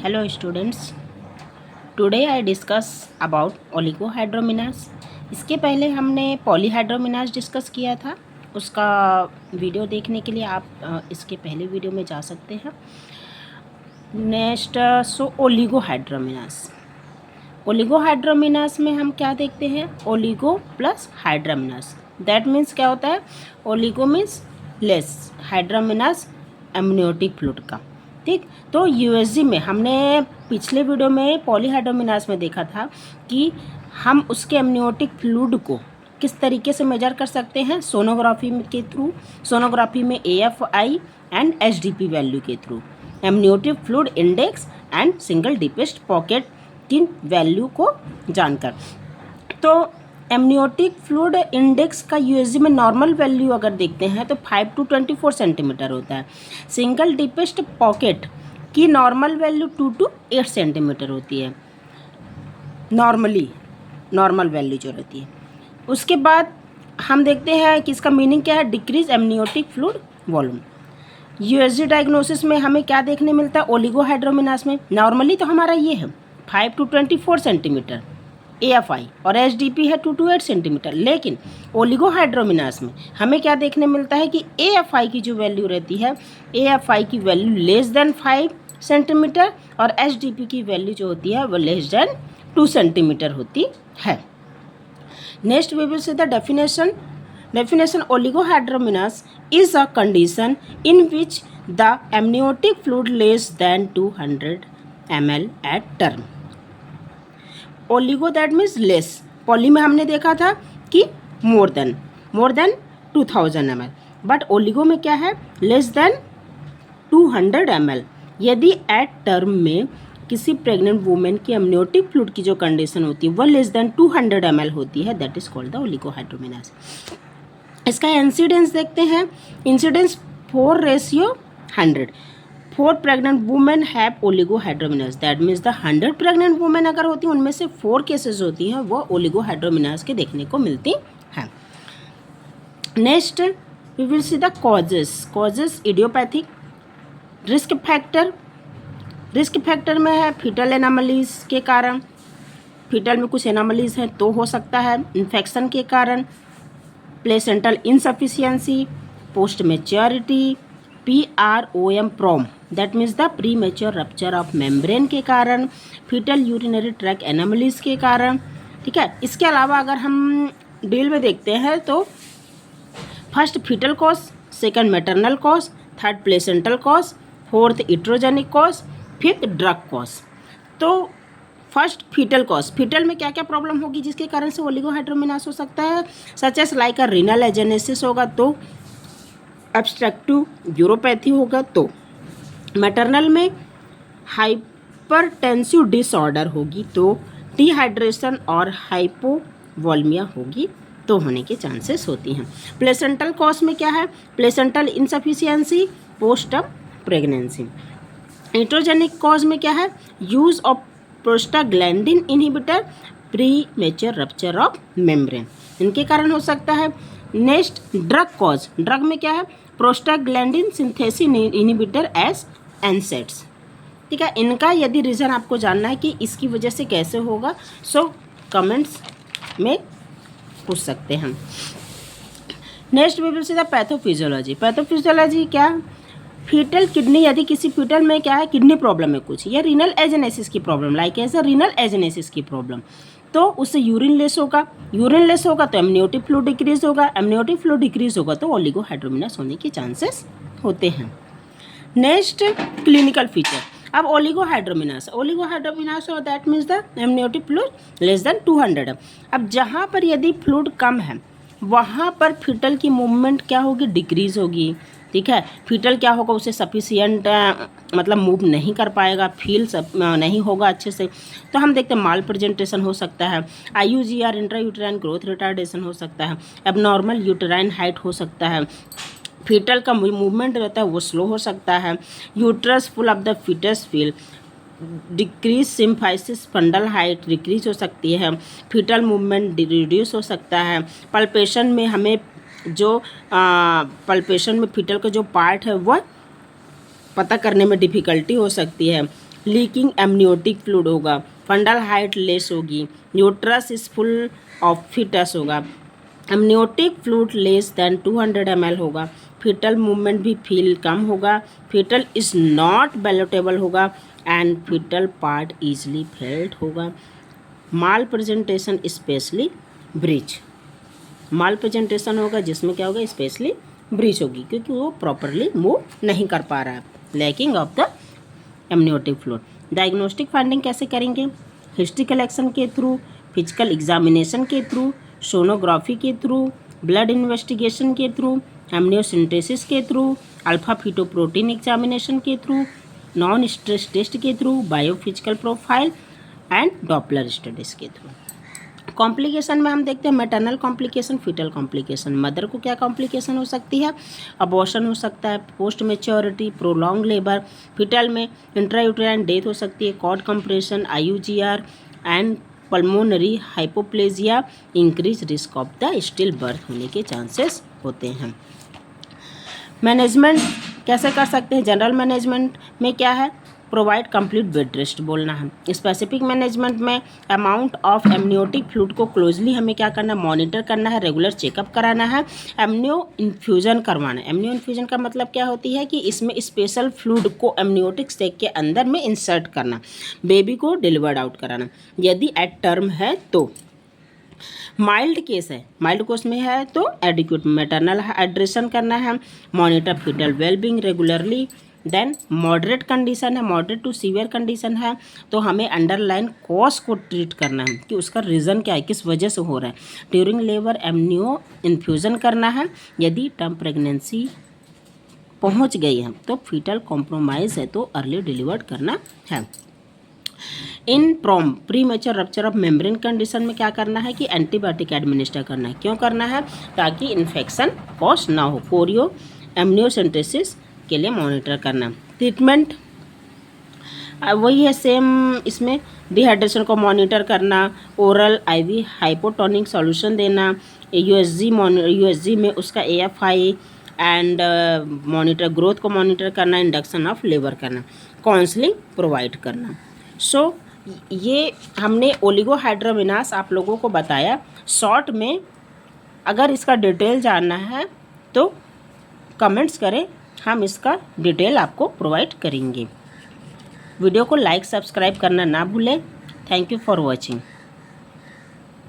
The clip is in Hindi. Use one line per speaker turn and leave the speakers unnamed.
Hello students, today I discuss about ओलिगोहाइड्रोमिनास। इसके पहले हमने पॉलीहाइड्रोमिनास डिस्कस किया था। उसका वीडियो देखने के लिए आप इसके पहले वीडियो में जा सकते हैं। नेक्स्ट ओलिगोहाइड्रोमिनास में हम क्या देखते हैं? Oligo plus hydramnios. That means क्या होता है? Oligo means less, hydramnios amniotic fluid का। ठीक, तो यूएसजी में हमने पिछले वीडियो में पॉलीहाइड्रोमिनास में देखा था कि हम उसके एमनियोटिक फ्लूइड को किस तरीके से मेजर कर सकते हैं? सोनोग्राफी के थ्रू, सोनोग्राफी में AFI एंड HDP वैल्यू के through, amniotic fluid index and single deepest pocket की वैल्यू को जानकर। तो एमनियोटिक फ्लूइड इंडेक्स का यूएसजी में नॉर्मल वैल्यू अगर देखते हैं तो 5 to 24 सेंटीमीटर होता है। सिंगल डीपेस्ट पॉकेट की नॉर्मल वैल्यू 2 to 8 सेंटीमीटर होती है, नॉर्मल वैल्यू जो रहती है। उसके बाद हम देखते हैं कि इसका मीनिंग क्या है? Decrease amniotic fluid volume. USG diagnosis में हमें क्या देखने मिलता है? ओलिगोहाइड्रोमिनास में नॉर्मली तो हमारा ये है 5 to 24 सेंटीमीटर AFI और HDP है 2 to 8 सेंटीमीटर। लेकिन ओलिगोहाइड्रोमिनास में हमें क्या देखने मिलता है कि AFI की जो वैल्यू रहती है, AFI की वैल्यू लेस देन 5 सेंटीमीटर और HDP की वैल्यू जो होती है वो लेस देन 2 सेंटीमीटर होती है। Next we will see the definition oligohydramnios is a condition in which the amniotic fluid less than 200 ml at term. Oligo that means less, poly में हमने देखा था कि more than 2000 ml, but oligo में क्या है? Less than 200 ml। यदि एट टर्म में किसी प्रेग्नेंट वुमेन की एमनियोटिक फ्लूइड की जो कंडीशन होती है वह लेस देन 200 ml होती है, that is called the oligohydramnios. इसका इंसिडेंस देखते हैं। Incidence 4:100। 4 pregnant women have oligohydramnios, that means the 100 pregnant women अगर होती हैं उनमें से 4 केसेस होती हैं वो ओलिगोहाइड्रोमिनास के देखने को मिलती हैं। Next we will see the causes idiopathic. Risk factor में है फीटल एनामलीज के कारण, फीटल में कुछ एनामलीज हैं तो हो सकता है, इन्फेक्शन के कारण, placental insufficiency, post maturity, PROM that means the pre mature rupture of membrane के कारण, फीटल यूरिनरी ट्रैक एनामलीज के कारण। ठीक है, इसके अलावा अगर हम डील में देखते हैं तो first fetal cause, second maternal cause, third placental cause, fourth iatrogenic cause, fifth drug cause. तो फर्स्ट फीटल कॉज, फीटल में क्या क्या प्रॉब्लम होगी जिसके कारण से ओलिगोहाइड्रोमिनास हो सकता है? सच एस लाइक अ रीनल एजेनेसिस होगा तो, ऑब्स्ट्रक्टिव यूरोपैथी होगा तो, मैटरनल में हाइपरटेंसिव डिसऑर्डर होगी तो, डिहाइड्रेशन और हाइपोवोल्मिया होगी तो होने के चांसेस होती हैं। प्लेसेंटल कॉज में क्या है? Placental insufficiency post pregnancy. Iatrogenic cause में क्या है? Use of prostaglandin inhibitor, premature rupture of membrane, इनके कारण हो सकता है। नेक्स्ट ड्रग कॉज, ड्रग में क्या है? Prostaglandin synthesis inhibitor as NSAIDs. ठीक है, इनका यदि रीज़न आपको जानना है कि इसकी वजह से कैसे होगा सो कमेंट्स में पूछ सकते हैं। Next we will see the pathophysiology. Pathophysiology क्या? फीटल किडनी, यदि किसी फीटल में क्या है? किडनी प्रॉब्लम है कुछ, या रीनल एजेनेसिस की प्रॉब्लम, लाइक ऐसा रीनल एजेनेसिस की प्रॉब्लम, तो उससे यूरिन लेस होगा तो एमनियोटिक फ्लूइड डिक्रीज होगा, एमनियोटिक फ्लूइड डिक्रीज होगा तो ओलिगोहाइड्रोमिनास होने के चांसेस होते हैं। Next clinical feature. अब ओलिगोहाइड्रोमिनास हो that means the amniotic fluid less than 200। अब जहाँ पर यदि फ्लूइड कम है वहाँ पर फीटल की मूवमेंट क्या होगी? डिक्रीज होगी। ठीक है, फीटल क्या होगा? उसे सफिशियंट मतलब मूव नहीं कर पाएगा, फील नहीं होगा अच्छे से। तो हम देखते हैं माल प्रेजेंटेशन हो सकता है, IUGR इंट्रायूटेराइन ग्रोथ रिटार्डेशन हो सकता है, एबनॉर्मल यूटेराइन हाइट हो सकता है, फीटल का मूवमेंट रहता है वो स्लो हो सकता है, uterus full of the fetus feel, decrease symphysis, fundal height decrease हो सकती है, फीटल मूवमेंट रिड्यूस हो सकता है, पल्पेशन में हमें जो पल्पेशन में फीटल का जो पार्ट है वह पता करने में डिफ़िकल्टी हो सकती है, लीकिंग एमनियोटिक फ्लूइड होगा, फंडल हाइट लेस होगी, uterus is full of fetus होगा, amniotic fluid less than 200 ml होगा, फीटल मूवमेंट भी फील कम होगा, फीटल इज नॉट बैलोटेबल होगा and fetal part easily felt होगा, mal presentation specially breech, mal presentation होगा जिसमें क्या होगा, स्पेशली ब्रीच होगी क्योंकि वो प्रॉपरली मूव नहीं कर पा रहा है, lacking of the amniotic fluid. Diagnostic finding कैसे करेंगे, हिस्ट्री कलेक्शन के थ्रू, फिजिकल एग्जामिनेशन के थ्रू, सोनोग्राफी के थ्रू, ब्लड इन्वेस्टिगेशन के थ्रू, एमनियोसिंथेसिस के थ्रू, अल्फा फीटोप्रोटीन एग्जामिनेशन के थ्रू, नॉन स्ट्रेस टेस्ट के through, biophysical profile and Doppler studies के थ्रू। कॉम्प्लिकेशन में हम देखते हैं maternal complication, fetal complication. Mother को क्या कॉम्प्लिकेशन हो सकती है, अबॉर्शन हो सकता है, post maturity, prolong labour, fetal में इंट्रायूटेराइन डेथ हो सकती है, cord compression, IUGR and pulmonary hypoplasia, increase risk of the stillbirth होने के चांसेस होते हैं। मैनेजमेंट कैसे कर सकते हैं, जनरल मैनेजमेंट में क्या है, प्रोवाइड कंप्लीट बेड रेस्ट बोलना है। स्पेसिफिक मैनेजमेंट में अमाउंट ऑफ एमनियोटिक फ्लूइड को क्लोजली हमें क्या करना है, मॉनिटर करना है, रेगुलर चेकअप कराना है, एमनियो इन्फ्यूजन करवाना है। एमनियो इन्फ्यूजन का मतलब क्या होती है कि इसमें स्पेशल फ्लूइड को एमनियोटिक सेक के अंदर में इंसर्ट करना, बेबी को डिलीवर्ड आउट कराना यदि एट टर्म है तो। माइल्ड केस है, माइल्ड केस में है तो एडिक्वेट मैटरनल हाइड्रेशन करना है, monitor fetal wellbeing regularly. Then moderate condition है, मॉडरेट टू सीवियर कंडीशन है तो हमें अंडरलाइन कॉज को ट्रीट करना है कि उसका रीज़न क्या है, किस वजह से हो रहा है। ड्यूरिंग लेबर एमनियो इन्फ्यूज़न करना है, यदि टर्म प्रेगनेंसी पहुंच गई है तो फीटल कॉम्प्रोमाइज़ है तो अर्ली डिलीवर्ड करना है। इन pre mature rupture of membrane condition में क्या करना है कि एंटीबायोटिक एडमिनिस्टर करना है। क्यों करना है, ताकि इन्फेक्शन कॉज ना हो। कोरियो एमनियोसेंटेसिस के लिए मॉनिटर करना। ट्रीटमेंट वही है सेम, इसमें डिहाइड्रेशन को मॉनिटर करना, ओरल IV हाइपोटोनिक सॉल्यूशन देना, USG में उसका AFI एंड मॉनिटर ग्रोथ को मॉनिटर करना, इंडक्शन ऑफ लेबर करना, काउंसलिंग प्रोवाइड करना। सो ये हमने ओलिगोहाइड्रोमिनास आप लोगों को बताया शॉर्ट में। अगर इसका डिटेल जानना है तो कमेंट्स करें, हम इसका डिटेल आपको प्रोवाइड करेंगे। वीडियो को लाइक सब्सक्राइब करना ना भूलें। Thank you for watching.